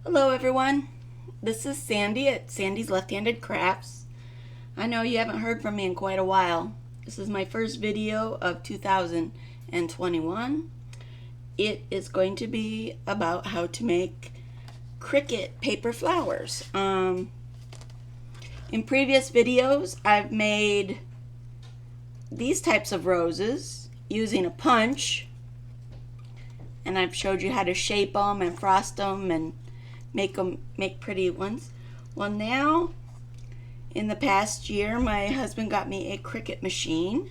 Hello everyone, this is Sandy at Sandy's Left-Handed Crafts. I know you haven't heard from me in quite a while. This is my first video of 2021. It is going to be about how to make Cricut paper flowers. In previous videos I've made these types of roses using a punch, and I've showed you how to shape them and frost them and make pretty ones. Well, now in the past year my husband got me a Cricut machine,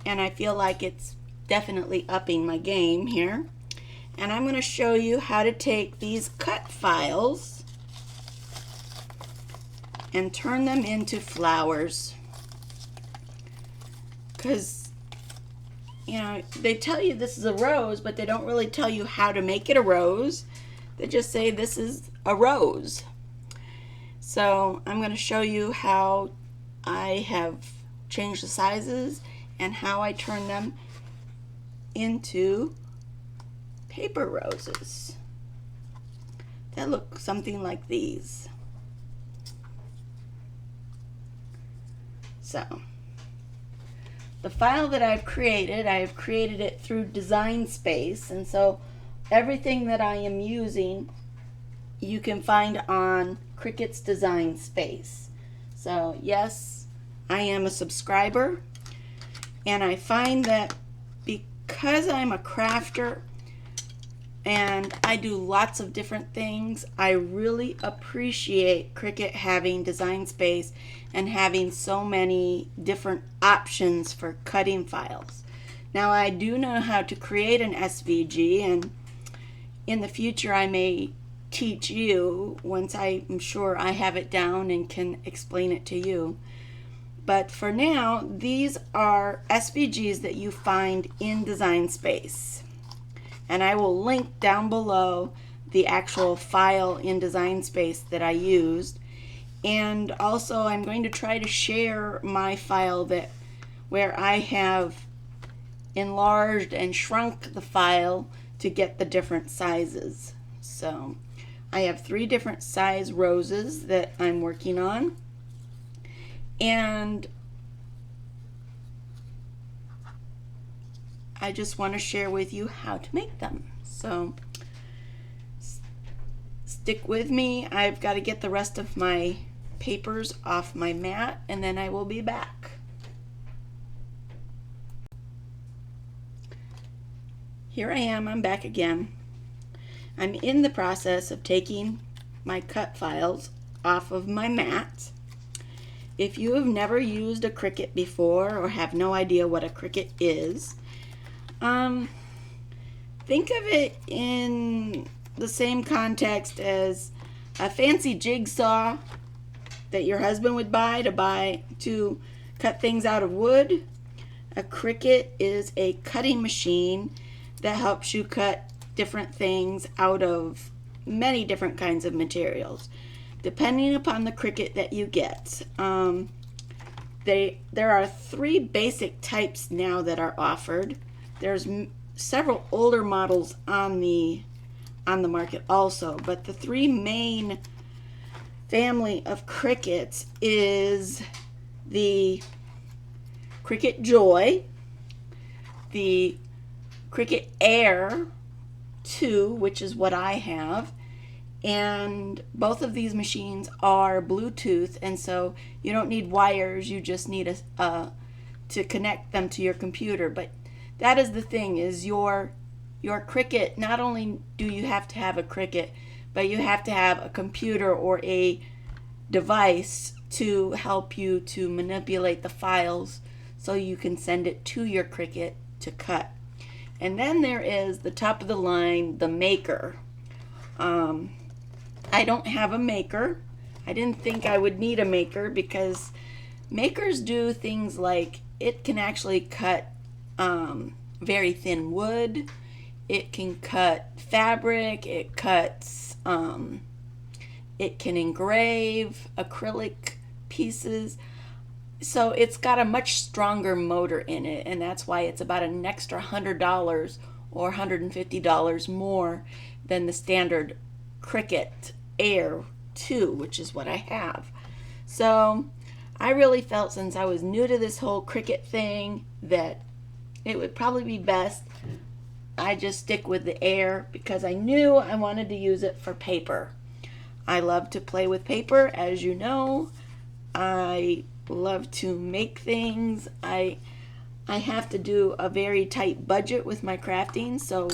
and I feel like it's definitely upping my game here. And I'm going to show you how to take these cut files and turn them into flowers, because you know they tell you this is a rose, but they don't really tell you how to make it a rose. They just say this is a rose. So I'm going to show you how I have changed the sizes and how I turn them into paper roses that look something like these. So the file that I've created it through Design Space, and so everything that I am using you can find on Cricut's Design Space. So yes, I am a subscriber, and I find that because I'm a crafter and I do lots of different things, I really appreciate Cricut having Design Space and having so many different options for cutting files. Now I do know how to create an SVG, and in the future I may teach you once I'm sure I have it down and can explain it to you. But for now, these are SVGs that you find in Design Space, and I will link down below the actual file in Design Space that I used. And also I'm going to try to share my file where I have enlarged and shrunk the file to get the different sizes. So I have 3 different size roses that I'm working on, and I just want to share with you how to make them. So stick with me. I've got to get the rest of my papers off my mat, and then I will be back. Here I am, I'm back again. I'm in the process of taking my cut files off of my mat. If you have never used a Cricut before or have no idea what a Cricut is, think of it in the same context as a fancy jigsaw that your husband would buy to cut things out of wood. A Cricut is a cutting machine that helps you cut different things out of many different kinds of materials, depending upon the Cricut that you get. There are 3 basic types now that are offered. There's several older models on the market also, but the 3 main family of Cricuts is the Cricut Joy, the Cricut Air 2, which is what I have, and both of these machines are Bluetooth, and so you don't need wires, you just need to connect them to your computer. But that is the thing, is your Cricut, not only do you have to have a Cricut, but you have to have a computer or a device to help you to manipulate the files so you can send it to your Cricut to cut. And then there is the top of the line, the Maker. I don't have a Maker. I didn't think I would need a Maker, because Makers do things like it can actually cut very thin wood, it can cut fabric, it cuts, it can engrave acrylic pieces. So it's got a much stronger motor in it, and that's why it's about an extra $100 or $150 more than the standard Cricut Air 2, which is what I have. So I really felt, since I was new to this whole Cricut thing, that it would probably be best I just stick with the Air, because I knew I wanted to use it for paper. I love to play with paper, as you know. I love to make things. I have to do a very tight budget with my crafting, so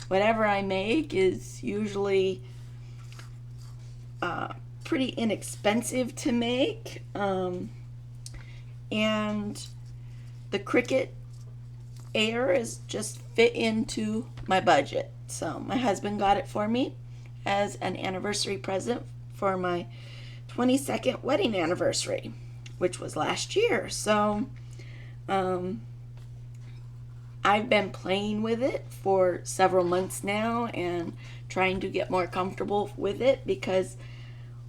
whatever I make is usually pretty inexpensive to make. And the Cricut Air is just fit into my budget. So my husband got it for me as an anniversary present for my 22nd wedding anniversary, which was last year. So I've been playing with it for several months now and trying to get more comfortable with it, because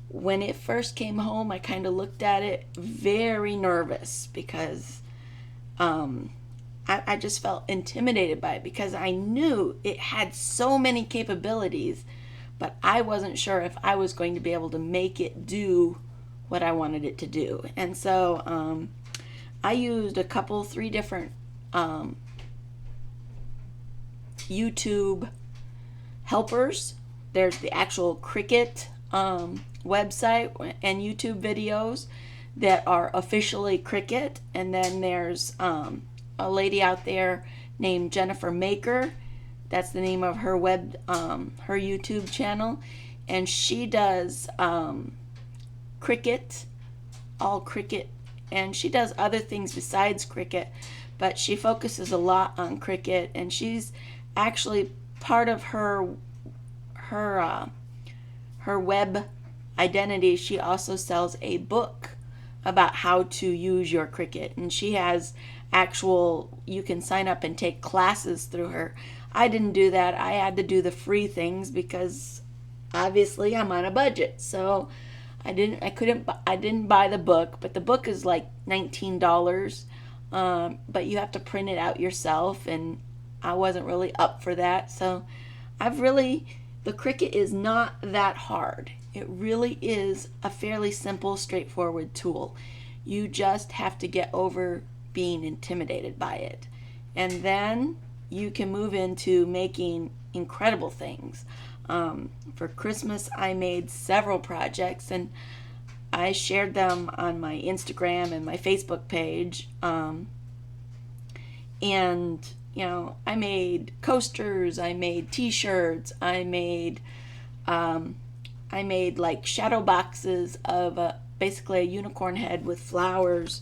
when it first came home, I kind of looked at it very nervous, because I just felt intimidated by it, because I knew it had so many capabilities, but I wasn't sure if I was going to be able to make it do what I wanted it to do. And so I used three different YouTube helpers. There's the actual Cricut website and YouTube videos that are officially Cricut, and then there's a lady out there named Jennifer Maker. That's the name of her her YouTube channel, and she does Cricut, all Cricut, and she does other things besides Cricut, but she focuses a lot on Cricut, and she's actually part of her web identity. She also sells a book about how to use your Cricut, and she has you can sign up and take classes through her. I didn't do that. I had to do the free things because obviously I'm on a budget. So I didn't buy the book, but the book is like $19. But you have to print it out yourself, and I wasn't really up for that. So the Cricut is not that hard. It really is a fairly simple, straightforward tool. You just have to get over being intimidated by it. And then you can move into making incredible things. For Christmas, I made several projects, and I shared them on my Instagram and my Facebook page. And I made coasters, I made t-shirts, I made like shadow boxes of basically a unicorn head with flowers,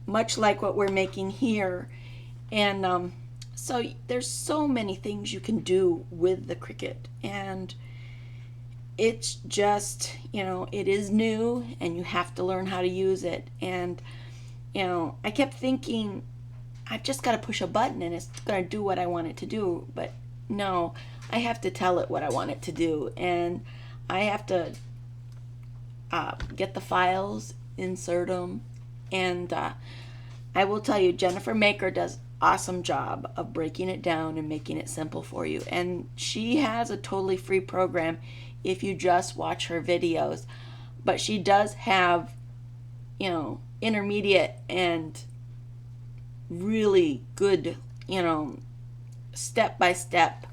much like what we're making here. And so there's so many things you can do with the Cricut, and it's just, it is new and you have to learn how to use it. And I kept thinking, I just got to push a button and it's going to do what I want it to do. But no, I have to tell it what I want it to do. And I have to get the files, insert them. And I will tell you, Jennifer Maker does an awesome job of breaking it down and making it simple for you. And she has a totally free program if you just watch her videos. But she does have, intermediate and really good, step-by-step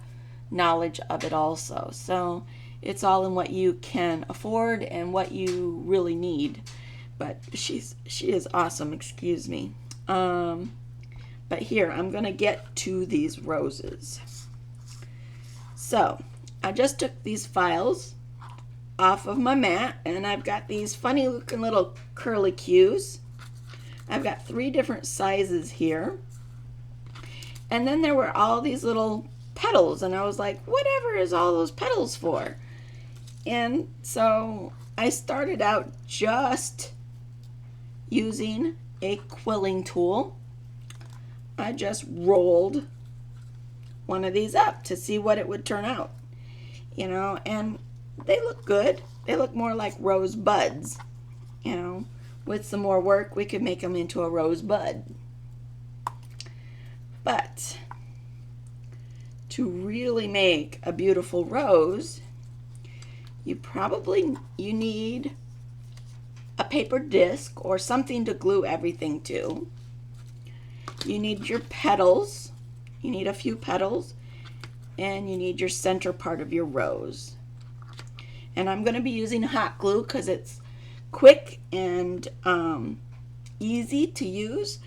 knowledge of it also. So it's all in what you can afford and what you really need. But she is awesome, excuse me. But here, I'm going to get to these roses. So I just took these files off of my mat, and I've got these funny looking little curly cues. I've got 3 different sizes here. And then there were all these little petals, and I was like, whatever is all those petals for? And so I started out just using a quilling tool. I just rolled one of these up to see what it would turn out. And they look good. They look more like rose buds. With some more work, we could make them into a rosebud. But to really make a beautiful rose, you need a paper disc or something to glue everything to. You need your petals. You need a few petals, and you need your center part of your rose. And I'm going to be using hot glue because it's quick and easy to use.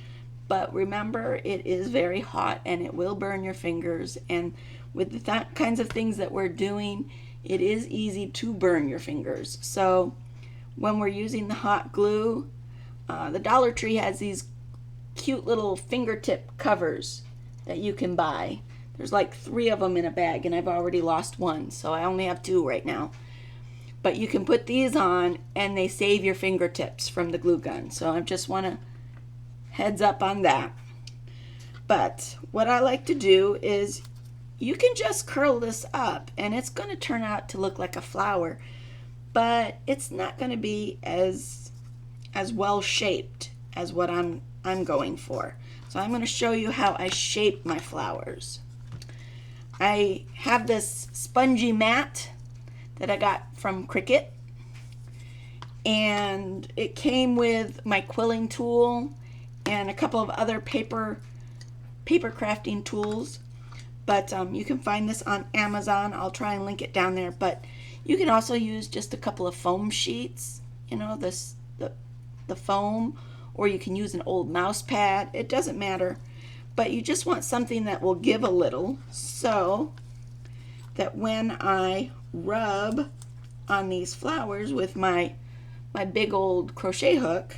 But remember, it is very hot and it will burn your fingers. And with the kinds of things that we're doing, it is easy to burn your fingers. So when we're using the hot glue, the Dollar Tree has these cute little fingertip covers that you can buy. There's like 3 of them in a bag, and I've already lost one, so I only have 2 right now. But you can put these on and they save your fingertips from the glue gun. So I just want to heads up on that. But what I like to do is you can just curl this up and it's going to turn out to look like a flower, but it's not going to be as well shaped as what I'm going for. So I'm going to show you how I shape my flowers. I have this spongy mat that I got from Cricut, and it came with my quilling tool and a couple of other paper crafting tools. But you can find this on Amazon. I'll try and link it down there. But you can also use just a couple of foam sheets, you know, the foam, or you can use an old mouse pad. It doesn't matter. But you just want something that will give a little, so that when I rub on these flowers with my big old crochet hook,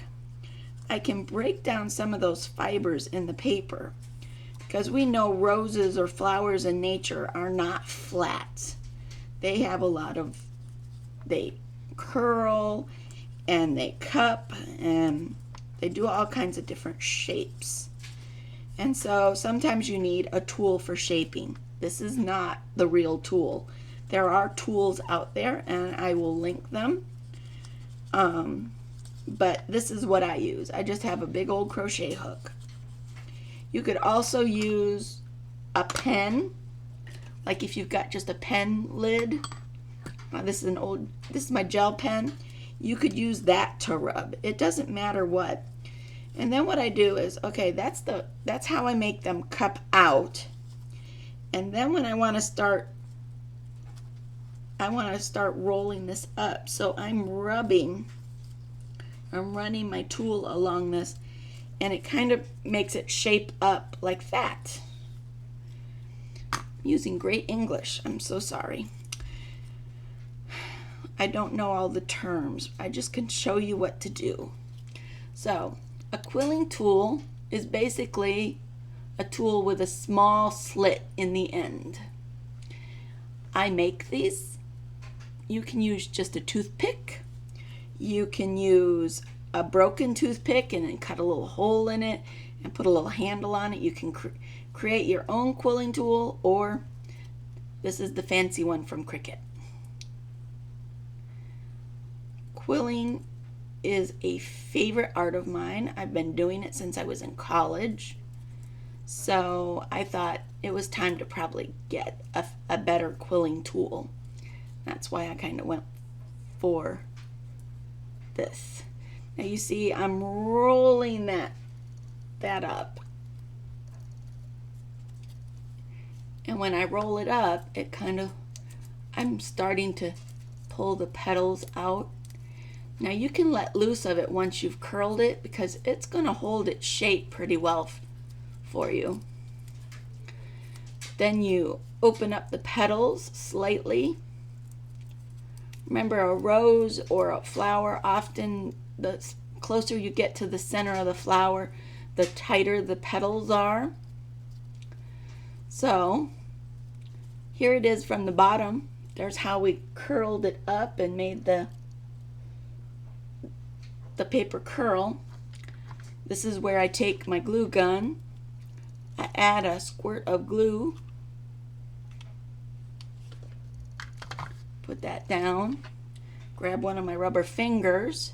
I can break down some of those fibers in the paper, because we know roses or flowers in nature are not flat. They have they curl and they cup and they do all kinds of different shapes. And so sometimes you need a tool for shaping. This is not the real tool. There are tools out there and I will link them. But this is what I use. I just have a big old crochet hook. You could also use a pen, like if you've got just a pen lid. This is my gel pen. You could use that to rub. It doesn't matter what. And then what I do is, okay, that's how I make them cup out. And then when I want to start rolling this up. So I'm running my tool along this, and it kind of makes it shape up like that. I'm using great English. I'm so sorry. I don't know all the terms. I just can show you what to do. So a quilling tool is basically a tool with a small slit in the end. I make these. You can use just a toothpick. You can use a broken toothpick and then cut a little hole in it and put a little handle on it. You can create your own quilling tool, or this is the fancy one from Cricut. Quilling is a favorite art of mine. I've been doing it since I was in college. So I thought it was time to probably get a better quilling tool. That's why I kind of went for this. Now you see I'm rolling that up. And when I roll it up, I'm starting to pull the petals out. Now you can let loose of it once you've curled it, because it's going to hold its shape pretty well for you. Then you open up the petals slightly. Remember, a rose or a flower, often the closer you get to the center of the flower, the tighter the petals are. So here it is from the bottom. There's how we curled it up and made the paper curl. This is where I take my glue gun. I add a squirt of glue. Put that down. Grab one of my rubber fingers.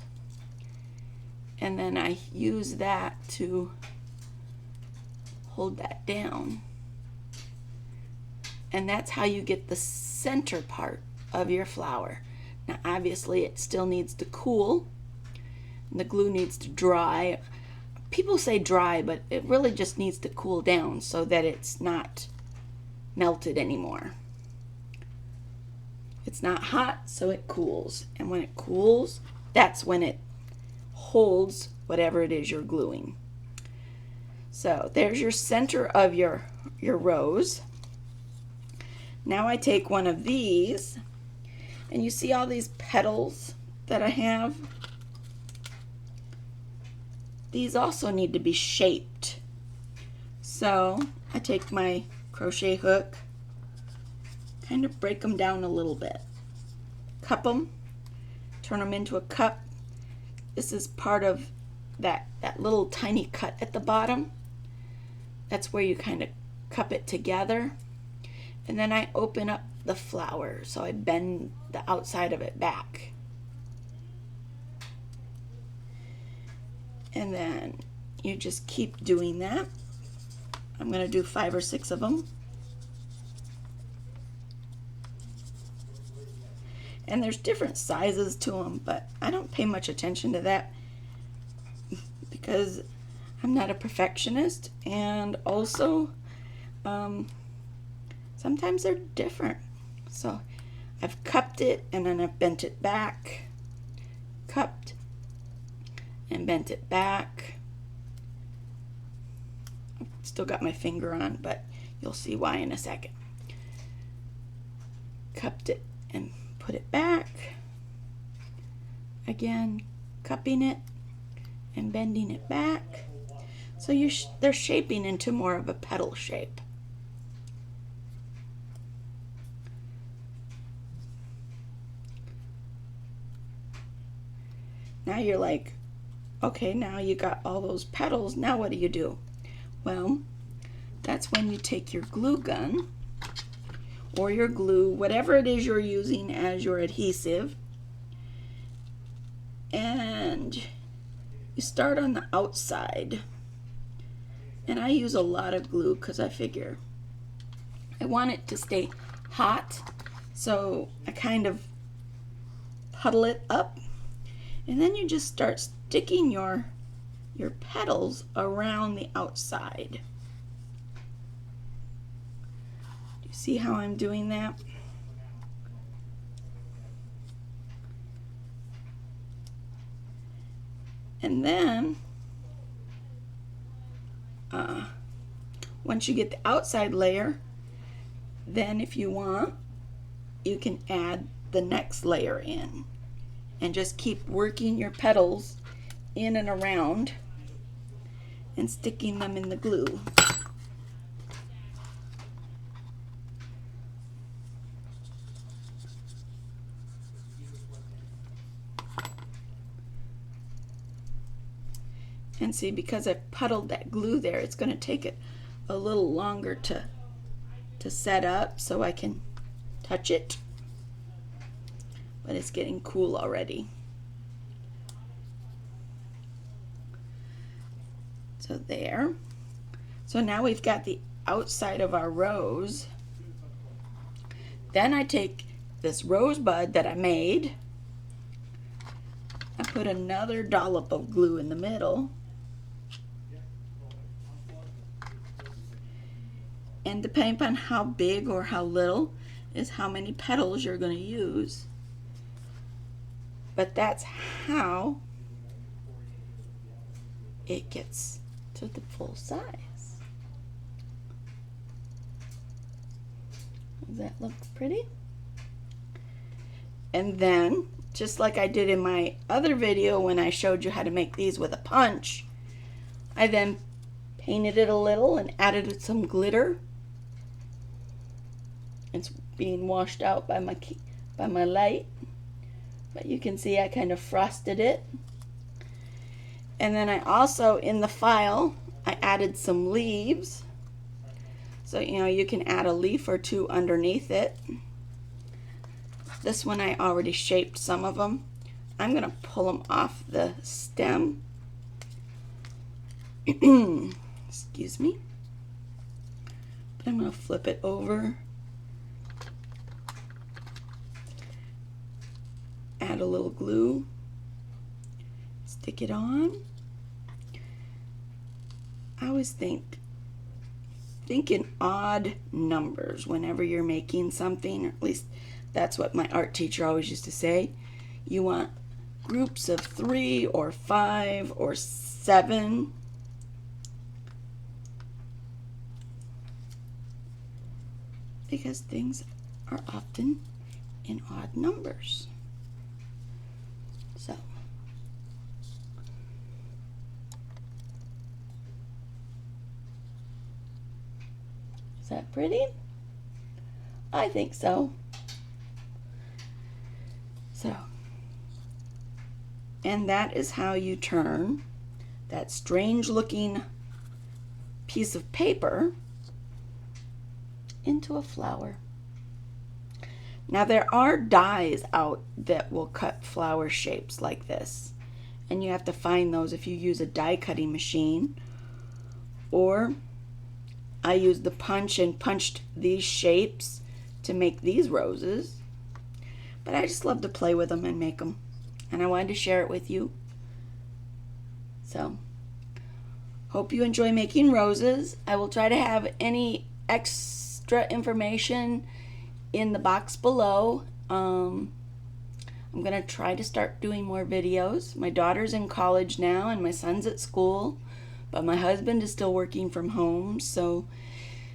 And then I use that to hold that down. And that's how you get the center part of your flower. Now obviously it still needs to cool, and the glue needs to dry. People say dry, but it really just needs to cool down so that it's not melted anymore. It's not hot, so it cools. And when it cools, that's when it holds whatever it is you're gluing. So there's your center of your rose. Now I take one of these, and you see all these petals that I have? These also need to be shaped. So I take my crochet hook, kind of break them down a little bit, cup them, turn them into a cup. This is part of that little tiny cut at the bottom. That's where you kind of cup it together. And then I open up the flower, so I bend the outside of it back. And then you just keep doing that. I'm going to do 5 or 6 of them. And there's different sizes to them, but I don't pay much attention to that because I'm not a perfectionist, and also sometimes they're different. So I've cupped it and then I've bent it back, cupped and bent it back. I've still got my finger on, but you'll see why in a second. Cupped it and put it back. Again, cupping it and bending it back. So they're shaping into more of a petal shape. Now you're like, okay, now you got all those petals. Now what do? Well, that's when you take your glue gun or your glue, whatever it is you're using as your adhesive, and you start on the outside. And I use a lot of glue because I figure I want it to stay hot, so I kind of puddle it up, and then you just start sticking your petals around the outside. Do you see how I'm doing that? And then once you get the outside layer, then if you want, you can add the next layer in and just keep working your petals in and around and sticking them in the glue. And see, because I puddled that glue there, it's going to take it a little longer to set up so I can touch it. But it's getting cool already. So there. So now we've got the outside of our rose. Then I take this rosebud that I made. I put another dollop of glue in the middle. And depending upon how big or how little is how many petals you're going to use. But that's how it gets to the full size. Does that look pretty? And then, just like I did in my other video when I showed you how to make these with a punch, I then painted it a little and added some glitter. It's being washed out by my light, but you can see I kind of frosted it. And then I also, in the file, I added some leaves. So, you know, you can add a leaf or two underneath it. This one I already shaped some of them. I'm going to pull them off the stem. Excuse me. But I'm going to flip it over. add a little glue, stick it on. I always think in odd numbers whenever you're making something, or at least that's what my art teacher always used to say. You want groups of 3 or 5 or 7. Because things are often in odd numbers. So, is that pretty? I think so. So, and that is how you turn that strange looking piece of paper into a flower. Now there are dies out that will cut flower shapes like this, and you have to find those if you use a die cutting machine, or I used the punch and punched these shapes to make these roses. But I just love to play with them and make them, and I wanted to share it with you. So hope you enjoy making roses. I will try to have any extra information in the box below. I'm going to try to start doing more videos. My daughter's in college now and my son's at school, but my husband is still working from home, so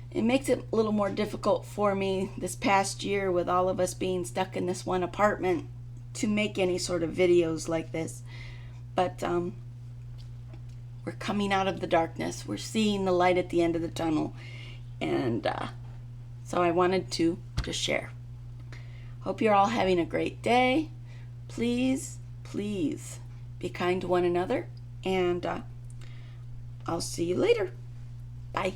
it makes it a little more difficult for me this past year with all of us being stuck in this one apartment to make any sort of videos like this. But we're coming out of the darkness. We're seeing the light at the end of the tunnel. And so I wanted to just share. Hope you're all having a great day. Please, please be kind to one another. And I'll see you later. Bye.